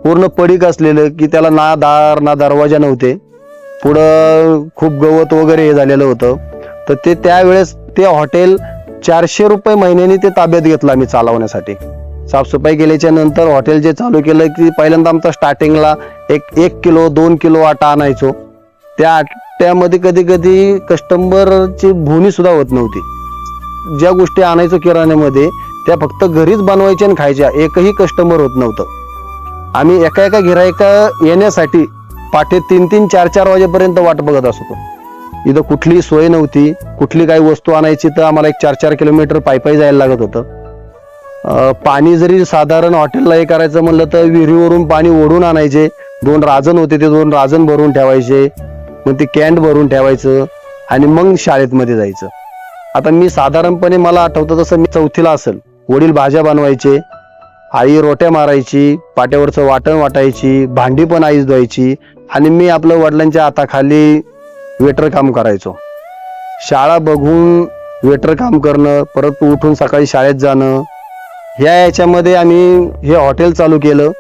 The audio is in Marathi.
पूर्ण पडीक असलेलं, की त्याला ना दार ना दरवाजा नव्हते. पुढं खूप गवत वगैरे हे झालेलं होतं. तर ते त्यावेळेस ते हॉटेल 400 रुपये महिन्याने ते ताब्यात घेतलं आम्ही चालवण्यासाठी. साफसफाई केल्याच्या नंतर हॉटेल जे चालू केलं, की पहिल्यांदा आमचा स्टार्टिंगला एक किलो 2 किलो आटा आणायचो. त्या आट्यामध्ये कधी कधी कस्टमरची भुनी सुद्धा होत नव्हती. ज्या गोष्टी आणायचो किराण्यामध्ये त्या फक्त घरीच बनवायच्या आणि खायच्या, एकही कस्टमर होत नव्हतं. आम्ही एका गिरायका येण्यासाठी पाठे 3-3, 4-4 वाजेपर्यंत वाट बघत असतो. इथं कुठलीही सोय नव्हती. कुठली काही वस्तू आणायची तर आम्हाला 1-4 किलोमीटर पायी जायला लागत होतं. पाणी जरी साधारण हॉटेलला हे करायचं म्हणलं तर विहिरीवरून पाणी ओढून आणायचे. 2 राजन होते, ते 2 राजन भरून ठेवायचे, मग ते कॅन्ड भरून ठेवायचं आणि मग शाळेत मध्ये जायचं. आता मी साधारणपणे मला आठवतं तसं मी 4थीला असेल. वडील भाज्या बनवायचे, आई रोट्या मारायची, पाट्यावरचं वाटण वाटायची, भांडी पण आईच धुवायची आणि मी आपलं वडिलांच्या हाताखाली वेटर काम करायचो. शाळा बघून वेटर काम करणं, परत उठून सकाळी शाळेत जाणं, ह्या याच्यामध्ये आम्ही हे हॉटेल चालू केलं.